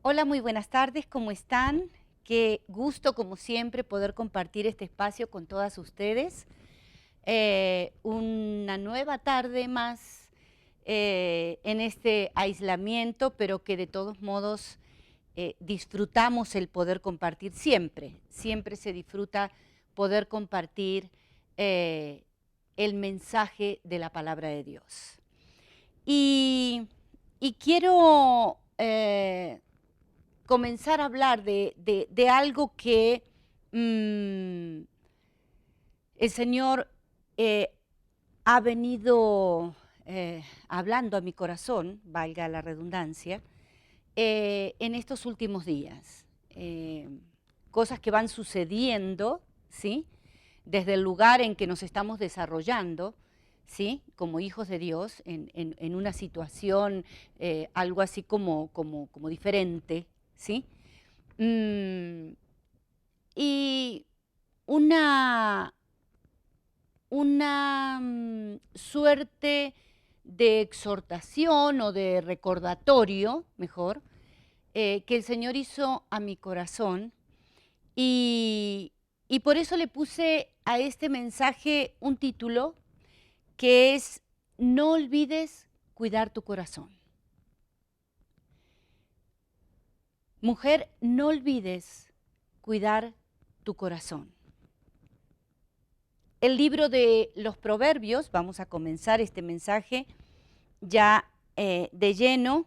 Hola, muy buenas tardes, ¿cómo están? Qué gusto, como siempre, poder compartir este espacio con todas ustedes. Una nueva tarde más en este aislamiento, pero que de todos modos disfrutamos el poder compartir siempre. Siempre se disfruta poder compartir el mensaje de la palabra de Dios. Y quiero comenzar a hablar de algo que el Señor eh, ha venido hablando a mi corazón, valga la redundancia, en estos últimos días. Cosas que van sucediendo, ¿sí? Desde el lugar en que nos estamos desarrollando, ¿sí? Como hijos de Dios, en una situación algo así como diferente, ¿sí? Mm, y una, una suerte de exhortación o de recordatorio, mejor, que el Señor hizo a mi corazón y por eso le puse a este mensaje un título que es No olvides cuidar tu corazón. Mujer, no olvides cuidar tu corazón. El libro de los Proverbios, vamos a comenzar este mensaje ya de lleno,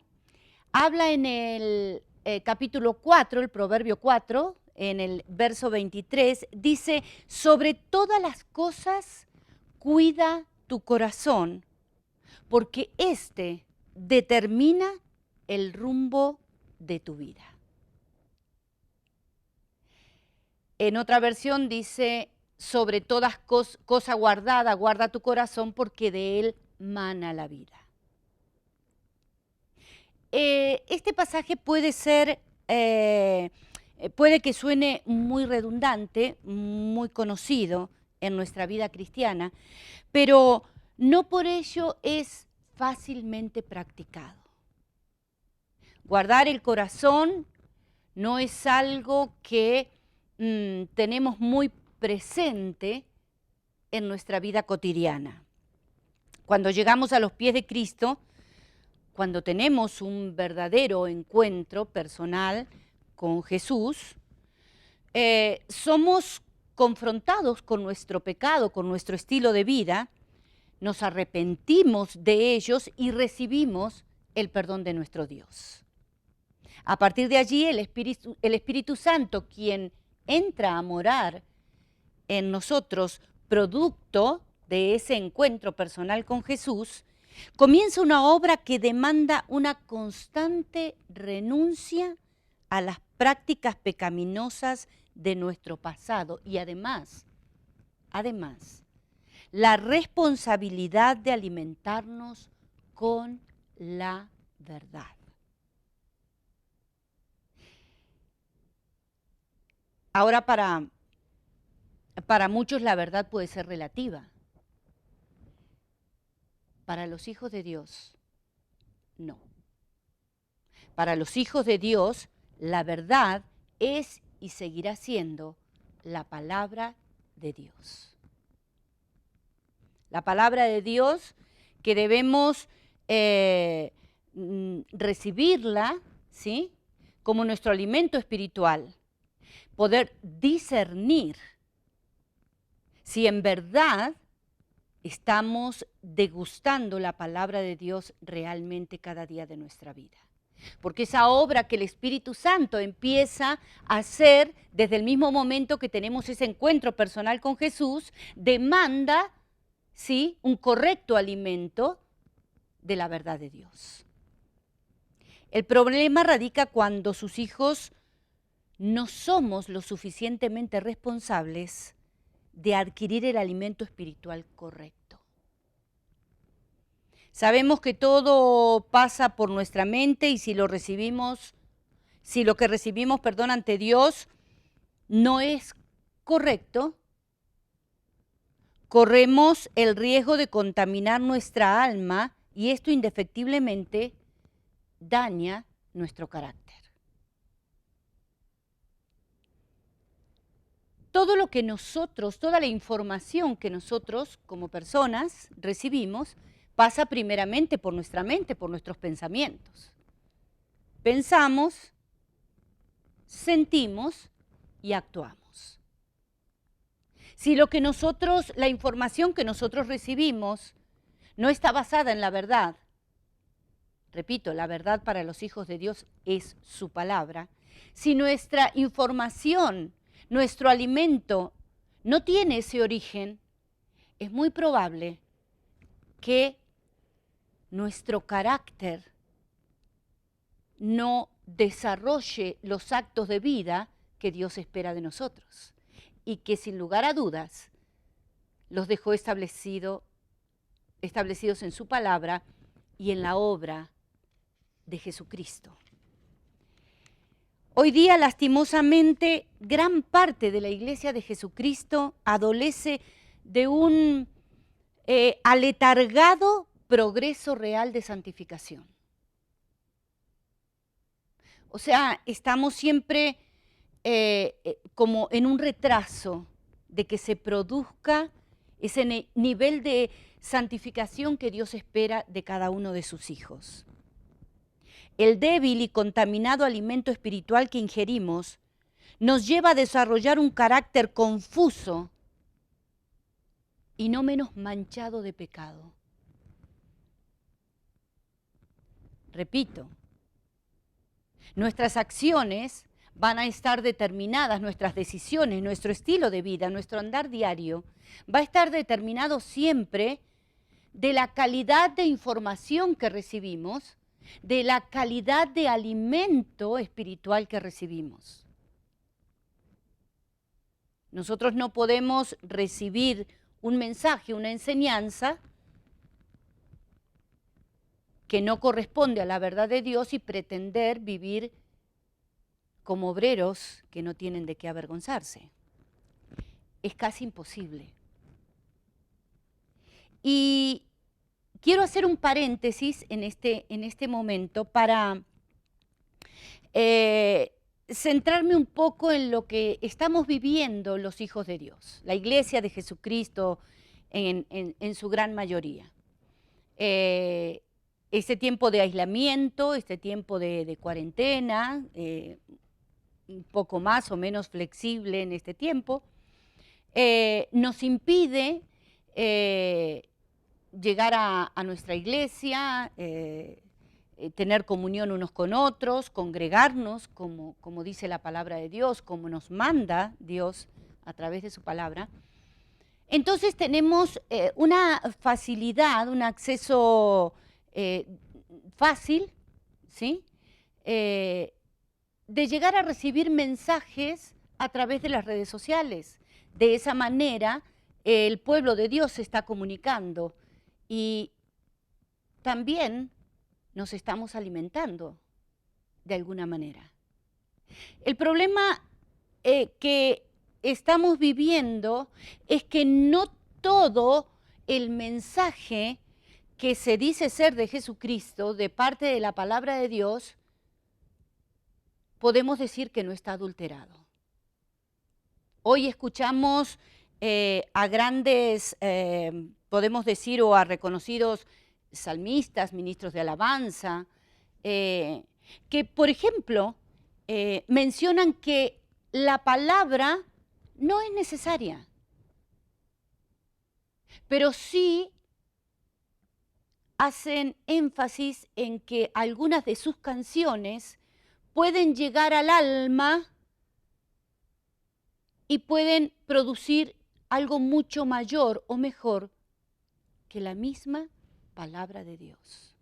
habla en el capítulo 4, el Proverbio 4, en el verso 23, dice, sobre todas las cosas cuida tu corazón, porque éste determina el rumbo de tu vida. En otra versión dice, sobre todas cosa guardada, guarda tu corazón porque de él mana la vida. Este pasaje puede ser, puede que suene muy redundante, muy conocido en nuestra vida cristiana, pero no por ello es fácilmente practicado. Guardar el corazón no es algo que tenemos muy presente en nuestra vida cotidiana. Cuando llegamos a los pies de Cristo, cuando tenemos un verdadero encuentro personal con Jesús, somos confrontados con nuestro pecado, con nuestro estilo de vida, nos arrepentimos de ellos y recibimos el perdón de nuestro Dios. A partir de allí, el Espíritu Santo, quien entra a morar en nosotros, producto de ese encuentro personal con Jesús, comienza una obra que demanda una constante renuncia a las prácticas pecaminosas de nuestro pasado y además, la responsabilidad de alimentarnos con la verdad. Ahora, para muchos la verdad puede ser relativa. Para los hijos de Dios, no. Para los hijos de Dios, la verdad es y seguirá siendo la palabra de Dios. La palabra de Dios que debemos recibirla, ¿sí?, como nuestro alimento espiritual, poder discernir si en verdad estamos degustando la palabra de Dios realmente cada día de nuestra vida. Porque esa obra que el Espíritu Santo empieza a hacer desde el mismo momento que tenemos ese encuentro personal con Jesús, demanda, ¿sí?, un correcto alimento de la verdad de Dios. El problema radica cuando sus hijos no somos lo suficientemente responsables de adquirir el alimento espiritual correcto. Sabemos que todo pasa por nuestra mente y si lo que recibimos, ante Dios no es correcto, corremos el riesgo de contaminar nuestra alma y esto indefectiblemente daña nuestro carácter. todo lo que nosotros, toda la información que nosotros como personas recibimos, pasa primeramente por nuestra mente, por nuestros pensamientos. Pensamos, sentimos y actuamos. Si lo que nosotros, la información que nosotros recibimos no está basada en la verdad, repito, la verdad para los hijos de Dios es su palabra, si nuestra información, nuestro alimento no tiene ese origen, es muy probable que nuestro carácter no desarrolle los actos de vida que Dios espera de nosotros y que sin lugar a dudas los dejó establecidos en su palabra y en la obra de Jesucristo. Hoy día, lastimosamente, gran parte de la Iglesia de Jesucristo adolece de un aletargado progreso real de santificación. O sea, estamos siempre como en un retraso de que se produzca ese nivel de santificación que Dios espera de cada uno de sus hijos. El débil y contaminado alimento espiritual que ingerimos nos lleva a desarrollar un carácter confuso y no menos manchado de pecado. Repito, nuestras acciones van a estar determinadas, nuestras decisiones, nuestro estilo de vida, nuestro andar diario, va a estar determinado siempre de la calidad de información que recibimos, de la calidad de alimento espiritual que recibimos. Nosotros no podemos recibir un mensaje, una enseñanza que no corresponde a la verdad de Dios y pretender vivir como obreros que no tienen de qué avergonzarse. Es casi imposible. Y quiero hacer un paréntesis en este momento para centrarme un poco en lo que estamos viviendo los hijos de Dios, la Iglesia de Jesucristo en su gran mayoría. Este tiempo de aislamiento, este tiempo de cuarentena, un poco más o menos flexible en este tiempo, nos impide llegar a nuestra iglesia, tener comunión unos con otros, congregarnos, como dice la palabra de Dios, como nos manda Dios a través de su palabra. Entonces tenemos una facilidad, un acceso fácil, ¿sí? De llegar a recibir mensajes a través de las redes sociales. De esa manera, el pueblo de Dios se está comunicando y también nos estamos alimentando de alguna manera. El problema que estamos viviendo es que no todo el mensaje que se dice ser de Jesucristo, de parte de la palabra de Dios, podemos decir que no está adulterado. Hoy escuchamos a grandes, podemos decir, o a reconocidos salmistas, ministros de alabanza, que, por ejemplo, mencionan que la palabra no es necesaria, pero sí hacen énfasis en que algunas de sus canciones pueden llegar al alma y pueden producir algo mucho mayor o mejor que la misma palabra de Dios.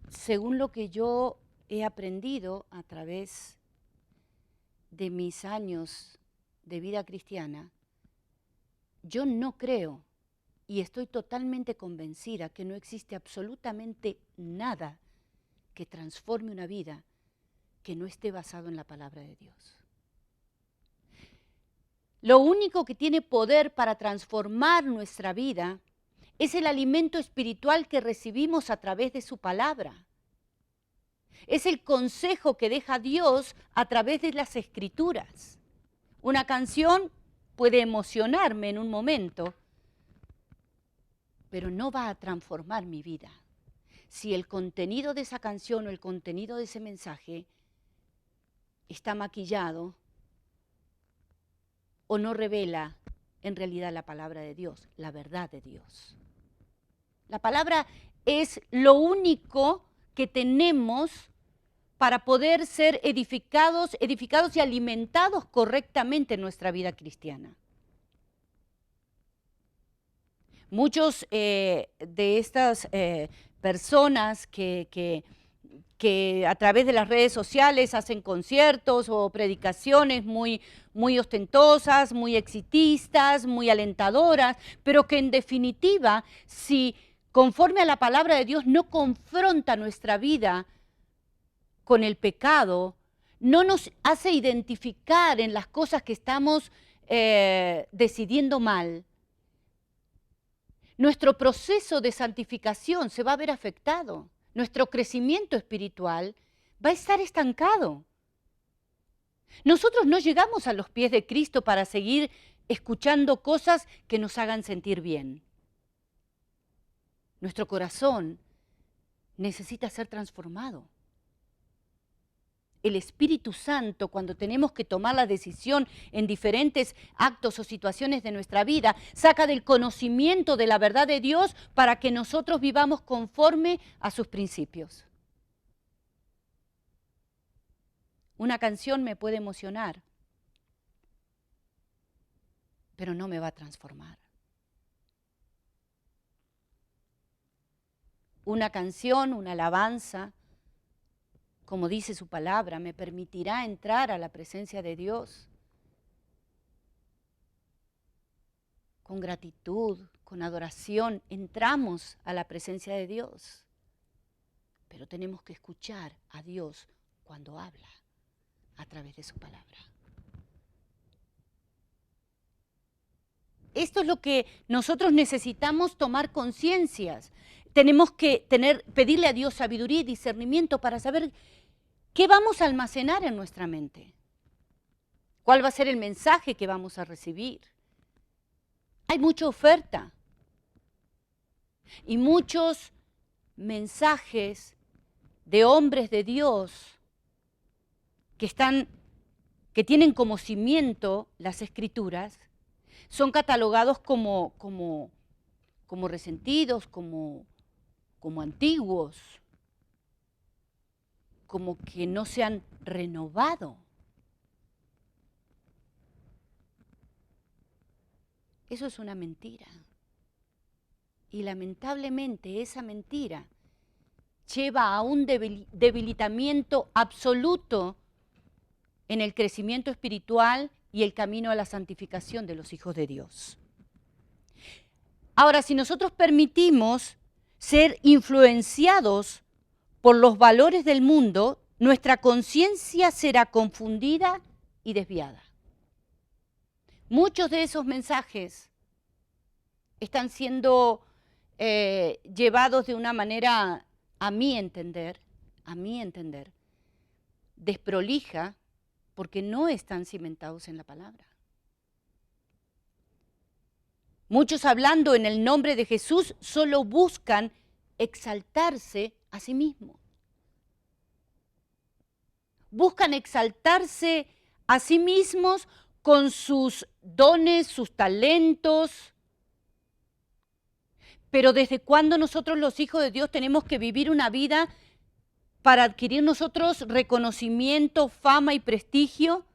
Según lo que yo he aprendido a través de mis años de vida cristiana, yo no creo y estoy totalmente convencida que no existe absolutamente nada que transforme una vida que no esté basado en la palabra de Dios. Lo único que tiene poder para transformar nuestra vida es el alimento espiritual que recibimos a través de su palabra. Es el consejo que deja Dios a través de las Escrituras. Una canción puede emocionarme en un momento, pero no va a transformar mi vida. Si el contenido de esa canción o el contenido de ese mensaje está maquillado o no revela en realidad la palabra de Dios, la verdad de Dios. La palabra es lo único que tenemos para poder ser edificados y alimentados correctamente en nuestra vida cristiana. Muchos de estas personas que a través de las redes sociales hacen conciertos o predicaciones muy ostentosas, muy exitistas, muy alentadoras, pero que en definitiva, si conforme a la palabra de Dios no confronta nuestra vida con el pecado, no nos hace identificar en las cosas que estamos decidiendo mal, nuestro proceso de santificación se va a ver afectado. Nuestro crecimiento espiritual va a estar estancado. Nosotros no llegamos a los pies de Cristo para seguir escuchando cosas que nos hagan sentir bien. Nuestro corazón necesita ser transformado. El Espíritu Santo, cuando tenemos que tomar la decisión en diferentes actos o situaciones de nuestra vida, saca del conocimiento de la verdad de Dios para que nosotros vivamos conforme a sus principios. Una canción me puede emocionar, pero no me va a transformar. Una canción, una alabanza, como dice su palabra, me permitirá entrar a la presencia de Dios con gratitud, con adoración. Entramos a la presencia de Dios, pero tenemos que escuchar a Dios cuando habla a través de su palabra. Esto es lo que nosotros necesitamos tomar conciencias. Tenemos que pedirle a Dios sabiduría y discernimiento para saber qué vamos a almacenar en nuestra mente. ¿Cuál va a ser el mensaje que vamos a recibir? Hay mucha oferta y muchos mensajes de hombres de Dios que tienen como cimiento las Escrituras, son catalogados como resentidos, como antiguos, como que no se han renovado. Eso es una mentira. Y lamentablemente esa mentira lleva a un debilitamiento absoluto en el crecimiento espiritual y el camino a la santificación de los hijos de Dios. Ahora, si nosotros permitimos ser influenciados por los valores del mundo, nuestra conciencia será confundida y desviada. Muchos de esos mensajes están siendo llevados de una manera, a mi entender, desprolija, porque no están cimentados en la palabra. Muchos, hablando en el nombre de Jesús, solo buscan exaltarse a sí mismos. Buscan exaltarse a sí mismos con sus dones, sus talentos. Pero ¿desde cuándo nosotros los hijos de Dios tenemos que vivir una vida para adquirir nosotros reconocimiento, fama y prestigio?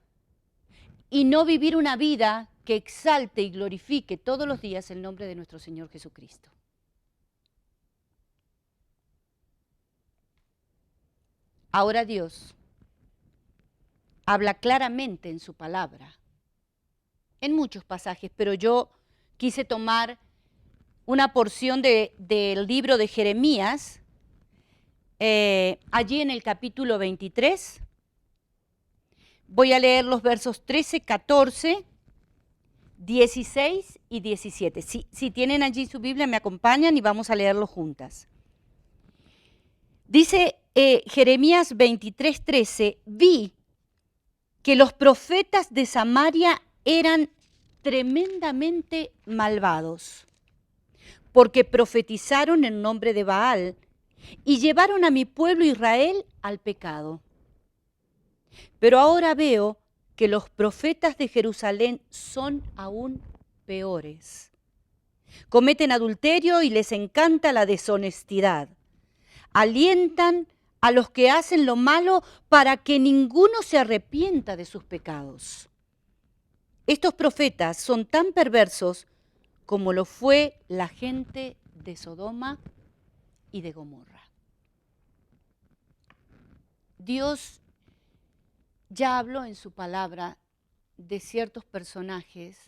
Y no vivir una vida que exalte y glorifique todos los días el nombre de nuestro Señor Jesucristo. Ahora Dios habla claramente en su palabra, en muchos pasajes, pero yo quise tomar una porción del libro de Jeremías, allí en el capítulo 23. Voy a leer los versos 13, 14, 16 y 17. Si tienen allí su Biblia, me acompañan y vamos a leerlo juntas. Dice Jeremías 23:13, vi que los profetas de Samaria eran tremendamente malvados, porque profetizaron en nombre de Baal y llevaron a mi pueblo Israel al pecado. Pero ahora veo que los profetas de Jerusalén son aún peores. Cometen adulterio y les encanta la deshonestidad. Alientan a los que hacen lo malo para que ninguno se arrepienta de sus pecados. Estos profetas son tan perversos como lo fue la gente de Sodoma y de Gomorra. Dios ya habló en su palabra de ciertos personajes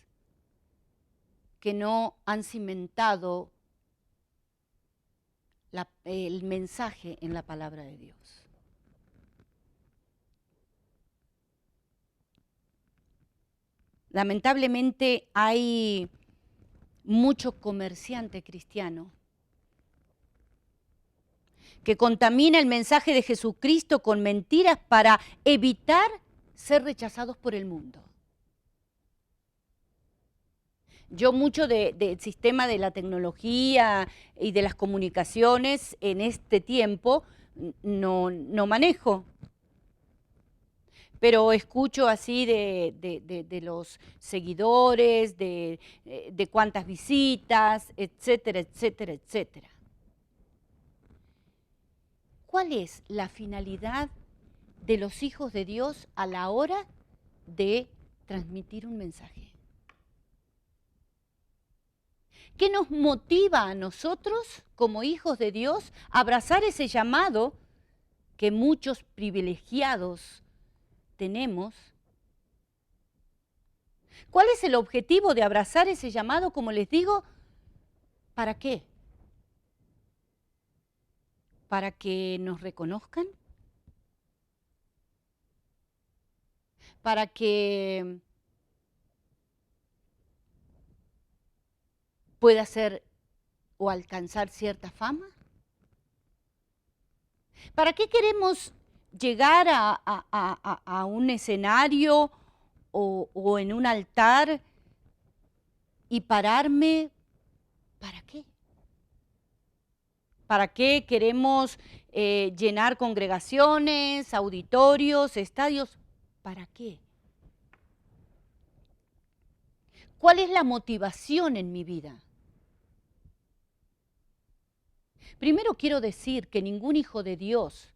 que no han cimentado el mensaje en la palabra de Dios. Lamentablemente hay mucho comerciante cristiano que contamina el mensaje de Jesucristo con mentiras para evitar ser rechazados por el mundo. Yo mucho del sistema de la tecnología y de las comunicaciones en este tiempo no manejo. Pero escucho así de los seguidores, de cuántas visitas, etcétera, etcétera, etcétera. ¿Cuál es la finalidad de los hijos de Dios a la hora de transmitir un mensaje? ¿Qué nos motiva a nosotros, como hijos de Dios, a abrazar ese llamado que muchos privilegiados tenemos? ¿Cuál es el objetivo de abrazar ese llamado, como les digo? ¿Para qué? ¿Para que nos reconozcan? ¿Para que pueda ser o alcanzar cierta fama? ¿Para qué queremos llegar a un escenario o en un altar y pararme? ¿Para qué? ¿Para qué queremos llenar congregaciones, auditorios, estadios? ¿Para qué? ¿Cuál es la motivación en mi vida? Primero quiero decir que ningún hijo de Dios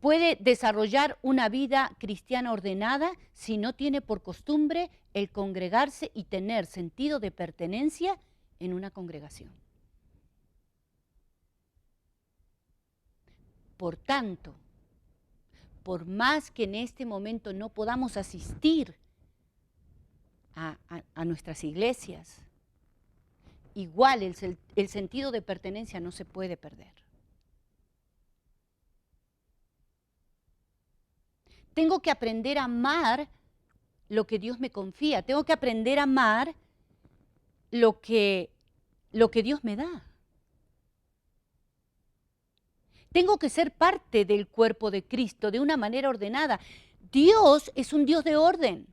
puede desarrollar una vida cristiana ordenada si no tiene por costumbre el congregarse y tener sentido de pertenencia en una congregación. Por tanto, por más que en este momento no podamos asistir a nuestras iglesias, igual el sentido de pertenencia no se puede perder. Tengo que aprender a amar lo que Dios me confía. Tengo que aprender a amar lo que Dios me da. Tengo que ser parte del cuerpo de Cristo de una manera ordenada. Dios es un Dios de orden.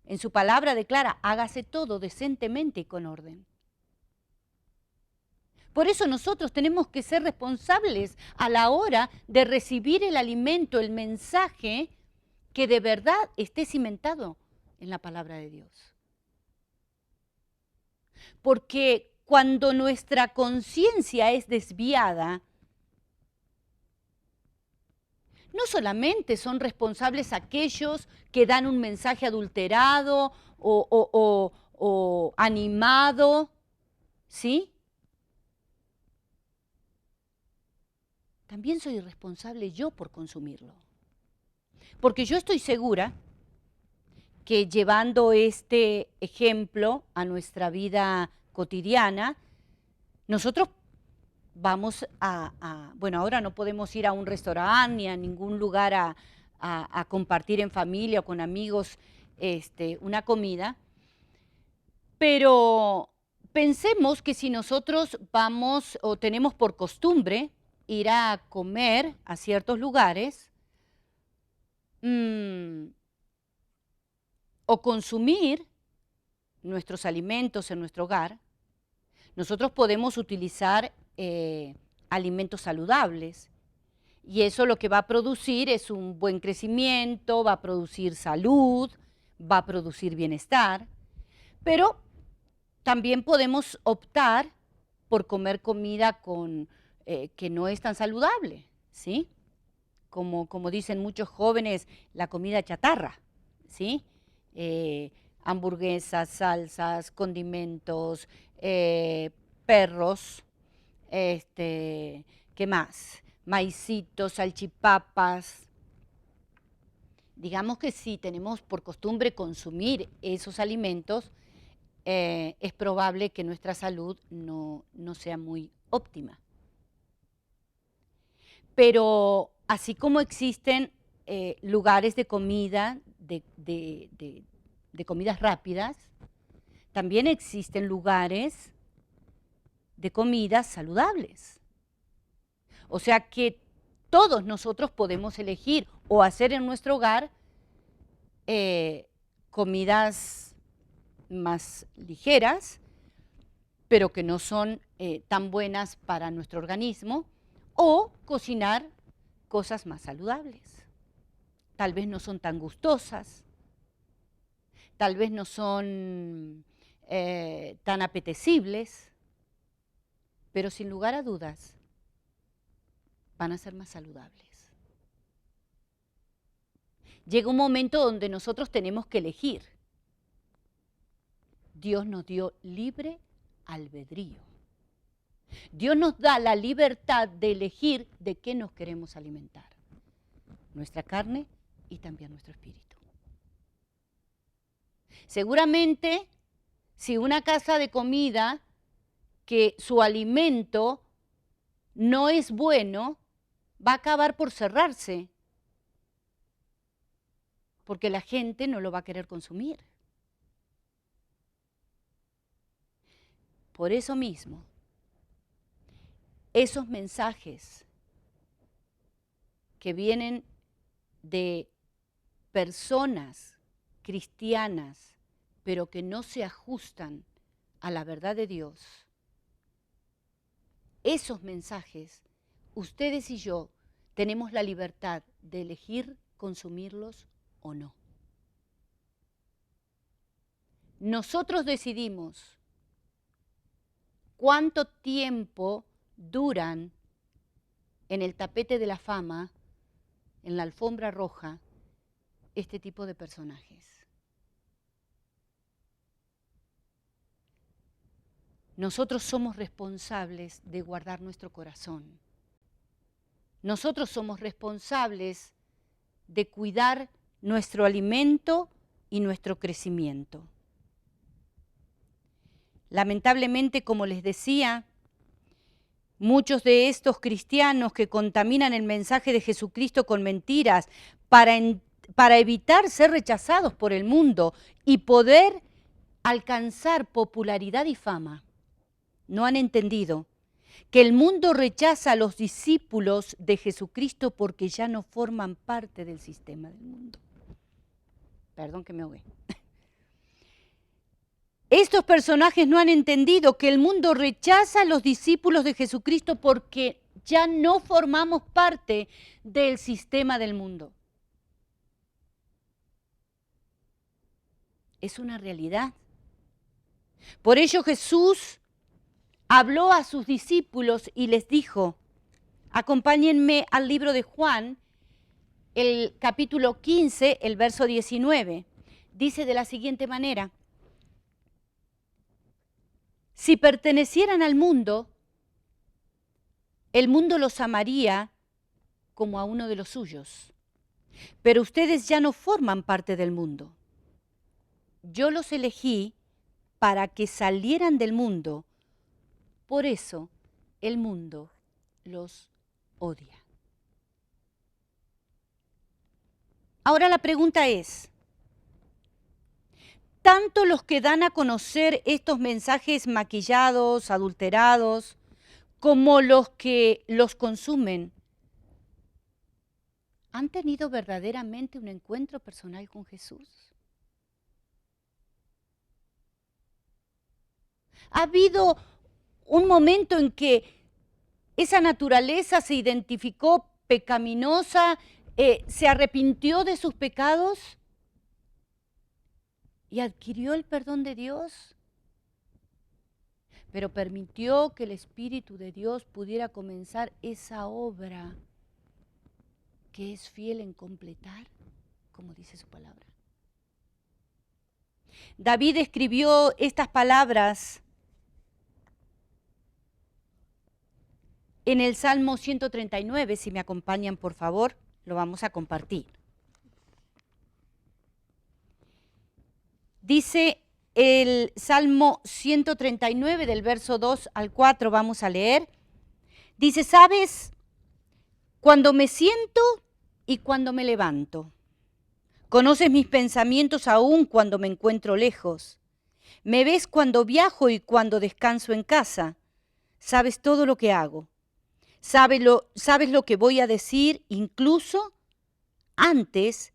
En su palabra declara, hágase todo decentemente y con orden. Por eso nosotros tenemos que ser responsables a la hora de recibir el alimento, el mensaje que de verdad esté cimentado en la palabra de Dios. Porque cuando nuestra conciencia es desviada, no solamente son responsables aquellos que dan un mensaje adulterado o animado, ¿sí? También soy responsable yo por consumirlo. Porque yo estoy segura que llevando este ejemplo a nuestra vida cotidiana, nosotros vamos bueno, ahora no podemos ir a un restaurante ni a ningún lugar a compartir en familia o con amigos una comida, pero pensemos que si nosotros vamos o tenemos por costumbre ir a comer a ciertos lugares o consumir nuestros alimentos en nuestro hogar, nosotros podemos utilizar alimentos saludables. Y eso lo que va a producir es un buen crecimiento, va a producir salud, va a producir bienestar. Pero también podemos optar por comer comida que no es tan saludable, ¿sí? Como dicen muchos jóvenes, la comida chatarra, ¿sí? Hamburguesas, salsas, condimentos, perros, ¿qué más? Maicitos, salchipapas. Digamos que si tenemos por costumbre consumir esos alimentos, es probable que nuestra salud no sea muy óptima. Pero así como existen lugares de comida, de comidas rápidas, también existen lugares de comidas saludables. O sea que todos nosotros podemos elegir o hacer en nuestro hogar comidas más ligeras, pero que no son tan buenas para nuestro organismo, o cocinar cosas más saludables. Tal vez no son tan gustosas, tal vez no son tan apetecibles, pero sin lugar a dudas van a ser más saludables. Llega un momento donde nosotros tenemos que elegir. Dios nos dio libre albedrío. Dios nos da la libertad de elegir de qué nos queremos alimentar. Nuestra carne y también nuestro espíritu. Seguramente, si una casa de comida que su alimento no es bueno, va a acabar por cerrarse, porque la gente no lo va a querer consumir. Por eso mismo, esos mensajes que vienen de personas cristianas, pero que no se ajustan a la verdad de Dios, esos mensajes, ustedes y yo tenemos la libertad de elegir consumirlos o no. Nosotros decidimos cuánto tiempo duran en el tapete de la fama, en la alfombra roja, este tipo de personajes. Nosotros somos responsables de guardar nuestro corazón. Nosotros somos responsables de cuidar nuestro alimento y nuestro crecimiento. Lamentablemente, como les decía, muchos de estos cristianos que contaminan el mensaje de Jesucristo con mentiras para evitar ser rechazados por el mundo y poder alcanzar popularidad y fama, no han entendido que el mundo rechaza a los discípulos de Jesucristo porque ya no forman parte del sistema del mundo. Perdón que me ahogué. Estos personajes no han entendido que el mundo rechaza a los discípulos de Jesucristo porque ya no formamos parte del sistema del mundo. Es una realidad. Por ello Jesús habló a sus discípulos y les dijo, acompáñenme al libro de Juan, el capítulo 15, el verso 19. Dice de la siguiente manera: si pertenecieran al mundo, el mundo los amaría como a uno de los suyos. Pero ustedes ya no forman parte del mundo. Yo los elegí para que salieran del mundo. Por eso el mundo los odia. Ahora la pregunta es, tanto los que dan a conocer estos mensajes maquillados, adulterados, como los que los consumen, ¿han tenido verdaderamente un encuentro personal con Jesús? ¿Ha habido un momento en que esa naturaleza se identificó pecaminosa, se arrepintió de sus pecados y adquirió el perdón de Dios? Pero permitió que el Espíritu de Dios pudiera comenzar esa obra que es fiel en completar, como dice su palabra. David escribió estas palabras en el Salmo 139, si me acompañan por favor, lo vamos a compartir. Dice el Salmo 139 del verso 2 al 4, vamos a leer. Dice, ¿sabes? Cuando me siento y cuando me levanto. Conoces mis pensamientos aún cuando me encuentro lejos. Me ves cuando viajo y cuando descanso en casa. Sabes todo lo que hago. Sabes lo que voy a decir incluso antes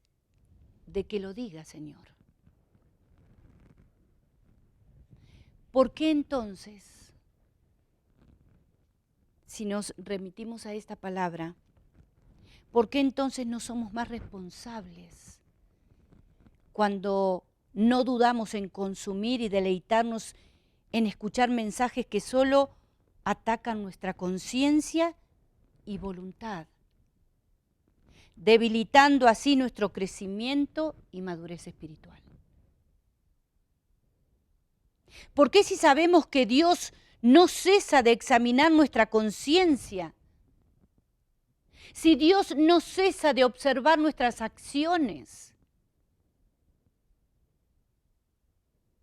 de que lo diga, Señor. ¿Por qué entonces, si nos remitimos a esta palabra, por qué entonces no somos más responsables cuando no dudamos en consumir y deleitarnos en escuchar mensajes que solo atacan nuestra conciencia y voluntad, debilitando así nuestro crecimiento y madurez espiritual? ¿Por qué si sabemos que Dios no cesa de examinar nuestra conciencia? Si Dios no cesa de observar nuestras acciones,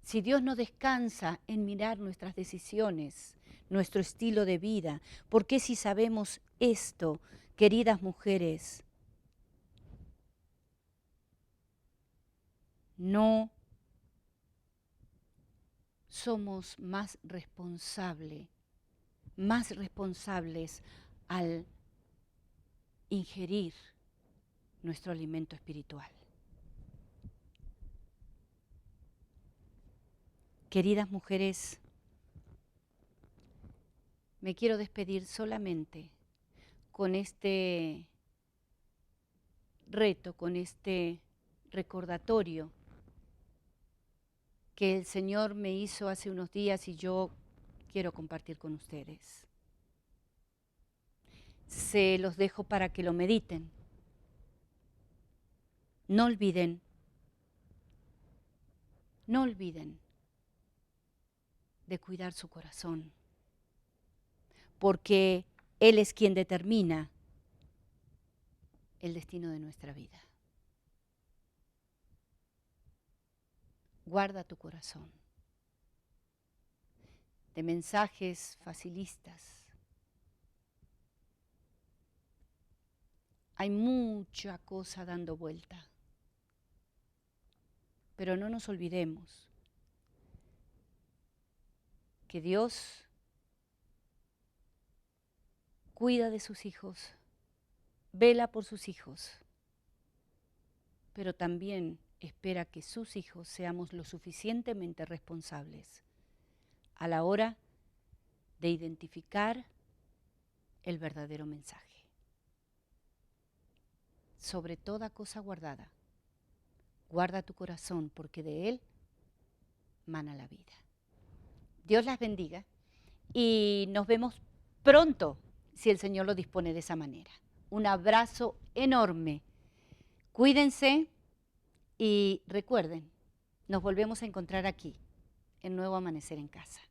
si Dios no descansa en mirar nuestras decisiones, nuestro estilo de vida, ¿por qué si sabemos esto, queridas mujeres, no somos más responsables al ingerir nuestro alimento espiritual? Queridas mujeres, me quiero despedir solamente con este reto, con este recordatorio que el Señor me hizo hace unos días y yo quiero compartir con ustedes. Se los dejo para que lo mediten. No olviden de cuidar su corazón, porque Él es quien determina el destino de nuestra vida. Guarda tu corazón de mensajes facilistas. Hay mucha cosa dando vuelta, pero no nos olvidemos que Dios cuida de sus hijos, vela por sus hijos, pero también espera que sus hijos seamos lo suficientemente responsables a la hora de identificar el verdadero mensaje. Sobre toda cosa guardada, guarda tu corazón, porque de él mana la vida. Dios las bendiga y nos vemos pronto, si el Señor lo dispone de esa manera. Un abrazo enorme. Cuídense y recuerden, nos volvemos a encontrar aquí, en Nuevo Amanecer en Casa.